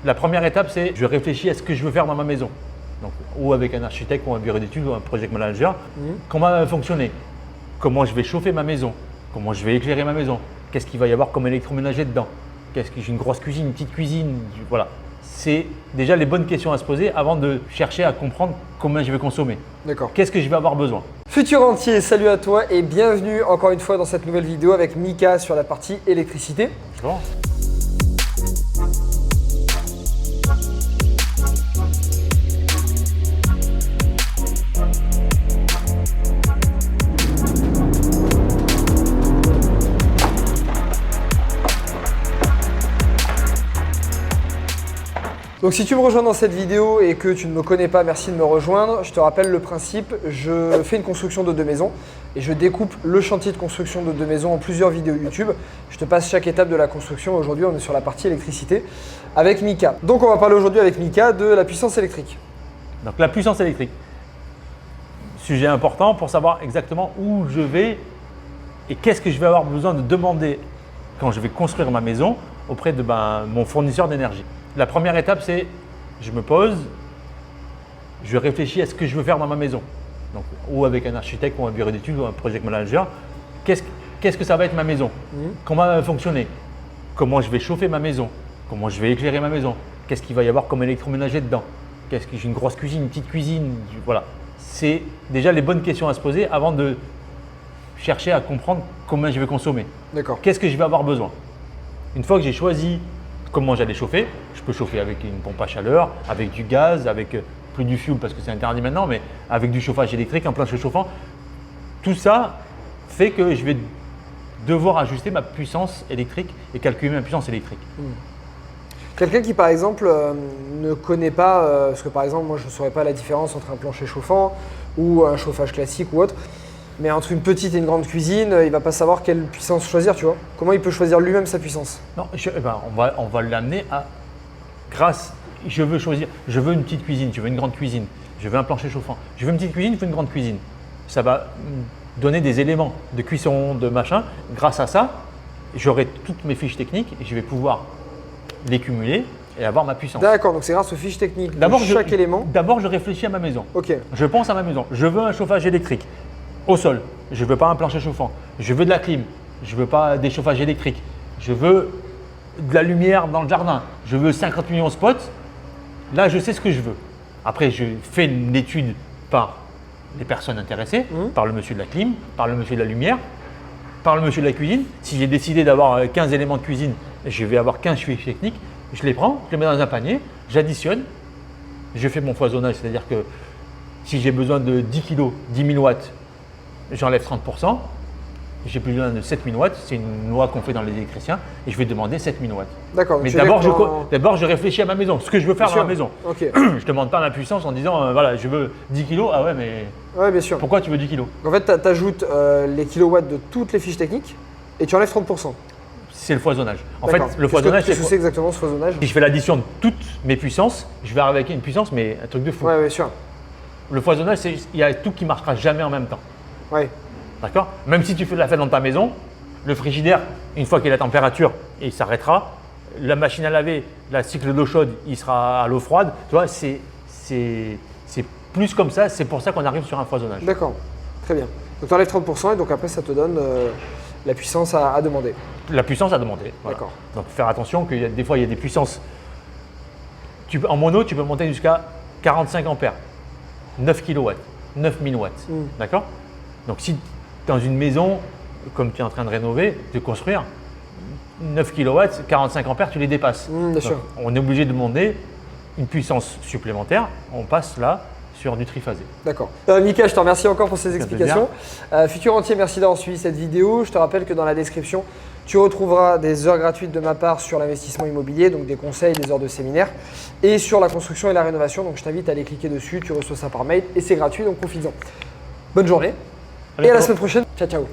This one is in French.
La première étape, c'est je réfléchis à ce que je veux faire dans ma maison. Donc, ou avec un architecte ou un bureau d'études ou un project manager. Comment elle va fonctionner? Comment je vais chauffer ma maison? Comment je vais éclairer ma maison? Qu'est-ce qu'il va y avoir comme électroménager dedans? Qu'est-ce que j'ai une grosse cuisine, une petite cuisine? Voilà. C'est déjà les bonnes questions à se poser avant de chercher à comprendre combien je vais consommer. D'accord. Qu'est-ce que je vais avoir besoin? Futur entier, salut à toi et bienvenue encore une fois dans cette nouvelle vidéo avec Mika sur la partie électricité. Bon. Donc si tu me rejoins dans cette vidéo et que tu ne me connais pas, merci de me rejoindre. Je te rappelle le principe, je fais une construction de 2 maisons et je découpe le chantier de construction de 2 maisons en plusieurs vidéos YouTube. Je te passe chaque étape de la construction. Aujourd'hui, on est sur la partie électricité avec Mika. Donc on va parler aujourd'hui avec Mika de la puissance électrique. Donc la puissance électrique. Sujet important pour savoir exactement où je vais et qu'est-ce que je vais avoir besoin de demander quand je vais construire ma maison auprès de mon fournisseur d'énergie. La première étape, c'est je me pose, je réfléchis à ce que je veux faire dans ma maison. Donc, ou avec un architecte ou un bureau d'études ou un project manager. Qu'est-ce que ça va être ma maison? Comment elle va fonctionner? Comment je vais chauffer ma maison? Comment je vais éclairer ma maison? Qu'est-ce qu'il va y avoir comme électroménager dedans? Qu'est-ce que j'ai une grosse cuisine, une petite cuisine? Voilà. C'est déjà les bonnes questions à se poser avant de chercher à comprendre combien je vais consommer. D'accord. Qu'est-ce que je vais avoir besoin? Une fois que j'ai choisi comment j'allais chauffer, je peux chauffer avec une pompe à chaleur, avec du gaz, avec plus du fioul parce que c'est interdit maintenant, mais avec du chauffage électrique, un plancher chauffant. Tout ça fait que je vais devoir ajuster ma puissance électrique et calculer ma puissance électrique. Quelqu'un qui par exemple ne connaît pas, parce que par exemple moi je ne saurais pas la différence entre un plancher chauffant ou un chauffage classique ou autre, mais entre une petite et une grande cuisine, il ne va pas savoir quelle puissance choisir, tu vois. Comment il peut choisir lui-même sa puissance? Non, on va l'amener à je veux une petite cuisine, je veux une grande cuisine, je veux un plancher chauffant, je veux une petite cuisine, je veux une grande cuisine. Ça va donner des éléments de cuisson, de machin. Grâce à ça, j'aurai toutes mes fiches techniques et je vais pouvoir les cumuler et avoir ma puissance. D'accord, donc c'est grâce aux fiches techniques de chaque élément. D'abord, je réfléchis à ma maison. Ok. Je pense à ma maison. Je veux un chauffage électrique au sol. Je ne veux pas un plancher chauffant. Je veux de la clim. Je ne veux pas des chauffages électriques. Je veux de la lumière dans le jardin. Je veux 50 millions de spots. Là, je sais ce que je veux. Après, je fais une étude par les personnes intéressées, par le monsieur de la clim, par le monsieur de la lumière, par le monsieur de la cuisine. Si j'ai décidé d'avoir 15 éléments de cuisine, je vais avoir 15 fiches techniques. Je les prends, je les mets dans un panier, j'additionne, je fais mon foisonnage. C'est-à-dire que si j'ai besoin de 10 kg, 10 000 watts, j'enlève 30%, j'ai plus besoin de 7000 watts, c'est une loi qu'on fait dans les électriciens, et je vais demander 7000 watts. D'accord. Mais d'abord, je réfléchis à ma maison, ce que je veux faire dans ma maison. Ok. Je ne demande pas ma puissance en disant, voilà, je veux 10 kg, ah ouais, mais Ouais, bien sûr. pourquoi tu veux 10 kg? En fait, tu ajoutes les kilowatts de toutes les fiches techniques et tu enlèves 30%. C'est le foisonnage. En fait, le foisonnage, Qu'est-ce que c'est exactement ce foisonnage? si je fais l'addition de toutes mes puissances, je vais arriver avec une puissance, mais un truc de fou. Ouais, bien sûr. Le foisonnage, il y a tout qui ne marchera jamais en même temps. Ouais. D'accord? Même si tu fais de la fête dans ta maison, le frigidaire, une fois qu'il a la température, il s'arrêtera. La machine à laver, le cycle d'eau chaude, il sera à l'eau froide. Tu vois, c'est plus comme ça. C'est pour ça qu'on arrive sur un foisonnage. D'accord. Très bien. Donc tu enlèves 30% et donc après ça te donne la puissance à demander. La puissance à demander. Voilà. D'accord. Donc faire attention qu'il y a des fois il y a des puissances. En mono, tu peux monter jusqu'à 45 ampères, 9 kW, 9000 watts. D'accord? Donc si dans une maison, comme tu es en train de rénover, de construire, 9 kW, 45 ampères, tu les dépasses. Bien sûr. On est obligé de demander une puissance supplémentaire. On passe là sur du triphasé. D'accord. Mika, je te remercie encore pour ces explications. Futur entier, merci d'avoir suivi cette vidéo. Je te rappelle que dans la description, tu retrouveras des heures gratuites de ma part sur l'investissement immobilier, donc des conseils, des heures de séminaire, et sur la construction et la rénovation. Donc je t'invite à aller cliquer dessus, tu reçois ça par mail et c'est gratuit, donc profites-en. Bonne journée et à la semaine prochaine. Ciao, ciao.